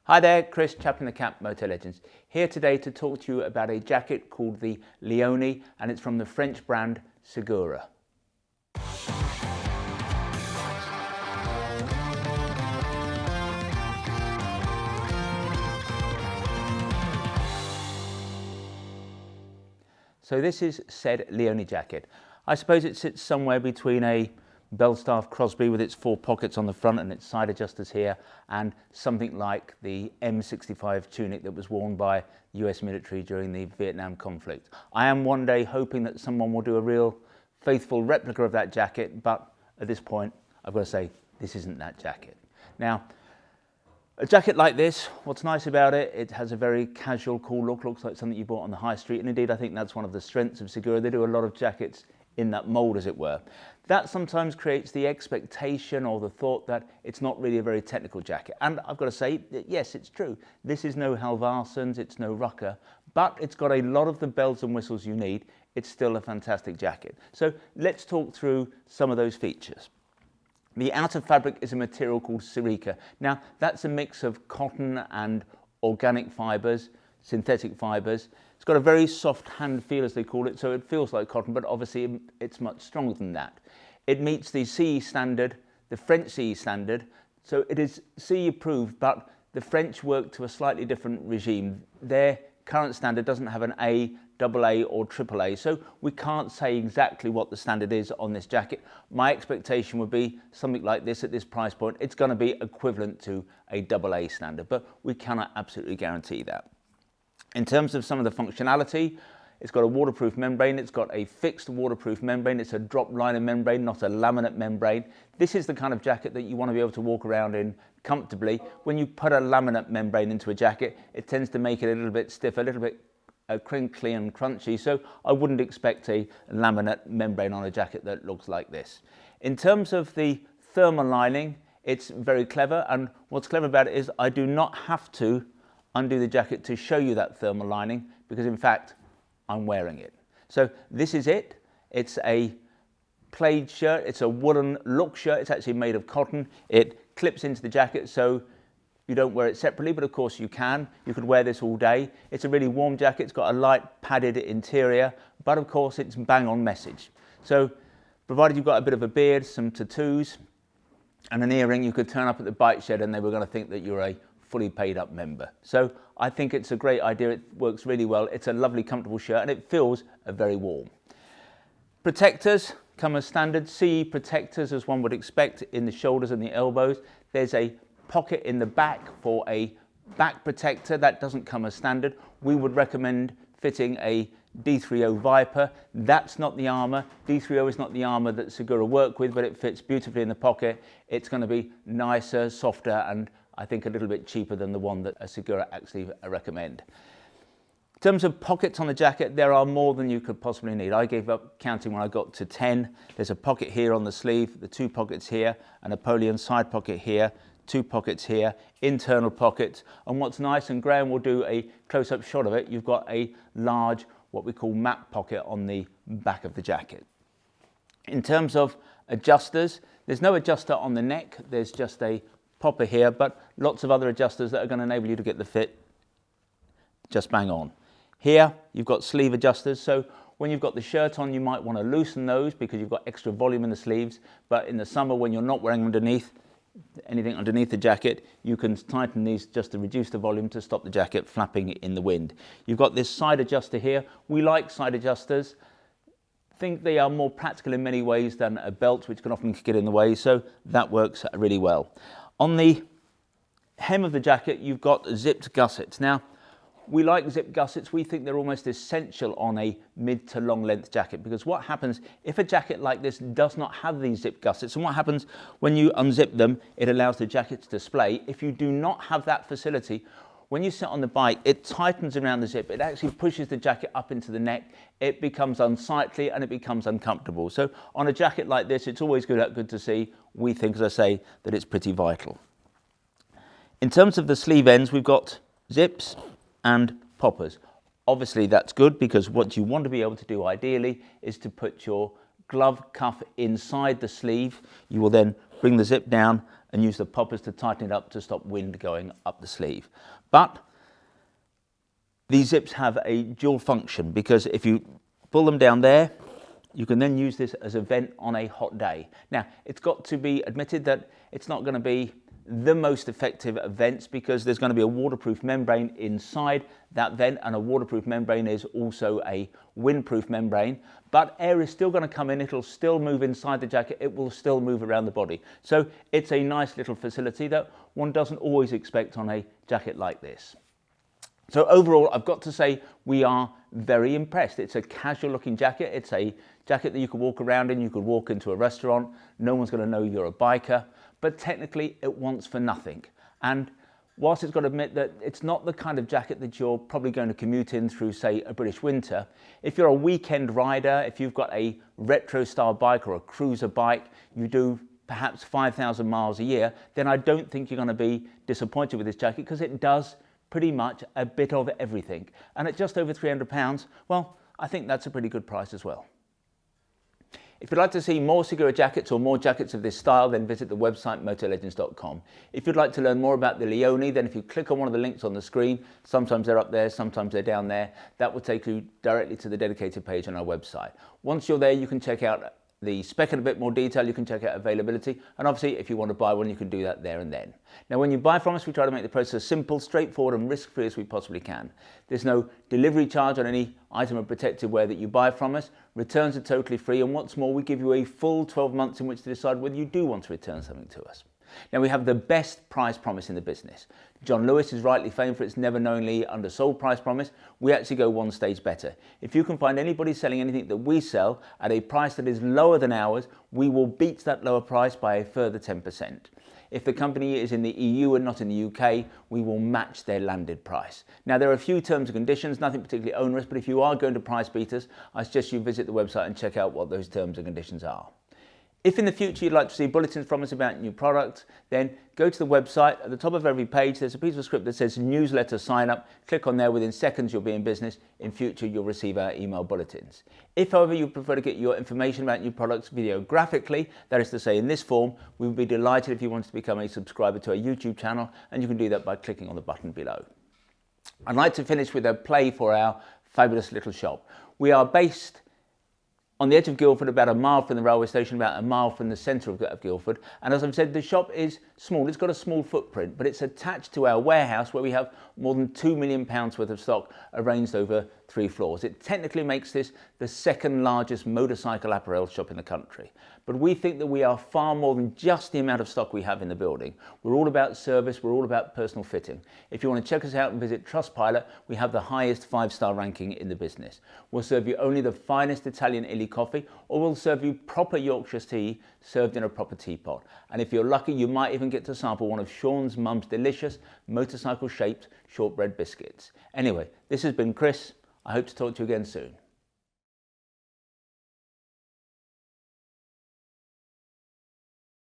Hi there, Chris, Chaplain the Cap, Motolegends, here today to talk to you about a jacket called the Leone, and it's from the French brand Segura. So this is said Leone jacket. I suppose it sits somewhere between a Belstaff Crosby with its 4 pockets on the front and its side adjusters here, and something like the M65 tunic that was worn by US military during the Vietnam conflict. I am one day hoping that someone will do a real faithful replica of that jacket, but at this point I've got to say this isn't that jacket. Now, a jacket like this, what's nice about it, it has a very casual, cool look, looks like something you bought on the high street, and indeed I think that's one of the strengths of Segura. They do a lot of jackets in that mould, as it were. That sometimes creates the expectation or the thought that it's not really a very technical jacket. And I've got to say, yes, it's true. This is no Halvarsons, it's no Rucker, but it's got a lot of the bells and whistles you need. It's still a fantastic jacket. So let's talk through some of those features. The outer fabric is a material called Sirica. Now, that's a mix of cotton and organic fibres, synthetic fibres. It's got a very soft hand feel, as they call it, so it feels like cotton, but obviously it's much stronger than that. It meets the CE standard, the French CE standard, so it is CE approved, but the French work to a slightly different regime. Their current standard doesn't have an A, AA or AAA, so we can't say exactly what the standard is on this jacket. My expectation would be something like this at this price point. It's going to be equivalent to a AA standard, but we cannot absolutely guarantee that. In terms of some of the functionality, it's got a waterproof membrane, it's got a fixed waterproof membrane, it's a drop liner membrane, not a laminate membrane. This is the kind of jacket that you want to be able to walk around in comfortably. When you put a laminate membrane into a jacket, it tends to make it a little bit stiff, a little bit crinkly and crunchy, so I wouldn't expect a laminate membrane on a jacket that looks like this. In terms of the thermal lining, it's very clever, and what's clever about it is I do not have to undo the jacket to show you that thermal lining, because in fact I'm wearing it. So this is it. It's a plaid shirt, it's a woolen look shirt, it's actually made of cotton. It clips into the jacket so you don't wear it separately, but of course you can. You could wear this all day. It's a really warm jacket, it's got a light padded interior, but of course it's bang on message. So provided you've got a bit of a beard, some tattoos and an earring, you could turn up at the bike shed and they were going to think that you're a fully paid up member. So I think it's a great idea. It works really well. It's a lovely comfortable shirt and it feels very warm. Protectors come as standard CE protectors, as one would expect, in the shoulders and the elbows. There's a pocket in the back for a back protector. That doesn't come as standard. We would recommend fitting a D30 Viper. That's not the armour. D30 is not the armour that Segura work with, but it fits beautifully in the pocket. It's going to be nicer, softer, and I think a little bit cheaper than the one that Segura actually recommend. In terms of pockets on the jacket, there are more than you could possibly need. I gave up counting when I got to 10. There's a pocket here on the sleeve, the 2 pockets here, a Napoleon side pocket here, 2 pockets here, internal pockets, and what's nice, and Graham will do a close-up shot of it, you've got a large, what we call map pocket on the back of the jacket. In terms of adjusters, there's no adjuster on the neck, there's just a popper here, but lots of other adjusters that are going to enable you to get the fit just bang on. Here you've got sleeve adjusters, so when you've got the shirt on you might want to loosen those because you've got extra volume in the sleeves, but in the summer when you're not wearing anything underneath the jacket, you can tighten these just to reduce the volume to stop the jacket flapping in the wind. You've got this side adjuster here. We like side adjusters. Think they are more practical in many ways than a belt, which can often get in the way, so that works really well. On the hem of the jacket, you've got zipped gussets. Now, we like zipped gussets. We think they're almost essential on a mid to long length jacket, because what happens if a jacket like this does not have these zipped gussets, and what happens when you unzip them, it allows the jacket to display. If you do not have that facility, when you sit on the bike, it tightens around the zip. It actually pushes the jacket up into the neck. It becomes unsightly and it becomes uncomfortable. So on a jacket like this, it's always good to see. We think, as I say, that it's pretty vital. In terms of the sleeve ends, we've got zips and poppers. Obviously that's good, because what you want to be able to do ideally is to put your glove cuff inside the sleeve. You will then bring the zip down and use the poppers to tighten it up to stop wind going up the sleeve. But these zips have a dual function, because if you pull them down there, you can then use this as a vent on a hot day. Now, it's got to be admitted that it's not going to be the most effective of vents, because there's going to be a waterproof membrane inside that vent, and a waterproof membrane is also a windproof membrane, but air is still going to come in, it'll still move inside the jacket, it will still move around the body. So it's a nice little facility that one doesn't always expect on a jacket like this. So overall, I've got to say we are very impressed. It's a casual looking jacket. It's a jacket that you could walk around in. You could walk into a restaurant. No one's going to know you're a biker, but technically it wants for nothing. And whilst it's got to admit that it's not the kind of jacket that you're probably going to commute in through, say, a British winter, if you're a weekend rider, if you've got a retro style bike or a cruiser bike, you do perhaps 5,000 miles a year, then I don't think you're going to be disappointed with this jacket, because it does pretty much a bit of everything. And at just over £300, well, I think that's a pretty good price as well. If you'd like to see more Segura jackets or more jackets of this style, then visit the website motolegends.com. If you'd like to learn more about the Leone, then if you click on one of the links on the screen, sometimes they're up there, sometimes they're down there, that will take you directly to the dedicated page on our website. Once you're there, you can check out the spec in a bit more detail, you can check out availability, and obviously if you want to buy one, you can do that there and then. Now, when you buy from us, we try to make the process as simple, straightforward and risk-free as we possibly can. There's no delivery charge on any item of protective wear that you buy from us. Returns are totally free, and what's more, we give you a full 12 months in which to decide whether you do want to return something to us. Now, we have the best price promise in the business. John Lewis is rightly famed for its never knowingly undersold price promise. We actually go one stage better. If you can find anybody selling anything that we sell at a price that is lower than ours, we will beat that lower price by a further 10%. If the company is in the EU and not in the UK, we will match their landed price. Now, there are a few terms and conditions, nothing particularly onerous, but if you are going to price beat us, I suggest you visit the website and check out what those terms and conditions are. If in the future you'd like to see bulletins from us about new products, then go to the website. At the top of every page, there's a piece of script that says newsletter sign up. Click on there. Within seconds, you'll be in business. In future, you'll receive our email bulletins. If, however, you prefer to get your information about new products videographically, that is to say in this form, we would be delighted if you wanted to become a subscriber to our YouTube channel, and you can do that by clicking on the button below. I'd like to finish with a play for our fabulous little shop. We are based on the edge of Guildford, about a mile from the railway station, about a mile from the centre of Guildford. And as I've said, the shop is small. It's got a small footprint, but it's attached to our warehouse where we have more than £2 million worth of stock arranged over 3 floors. It technically makes this the second largest motorcycle apparel shop in the country. But we think that we are far more than just the amount of stock we have in the building. We're all about service, we're all about personal fitting. If you want to check us out and visit Trustpilot, we have the highest 5-star ranking in the business. We'll serve you only the finest Italian illy coffee, or we'll serve you proper Yorkshire tea served in a proper teapot. And if you're lucky, you might even get to sample one of Sean's mum's delicious motorcycle-shaped shortbread biscuits. Anyway, this has been Chris. I hope to talk to you again soon.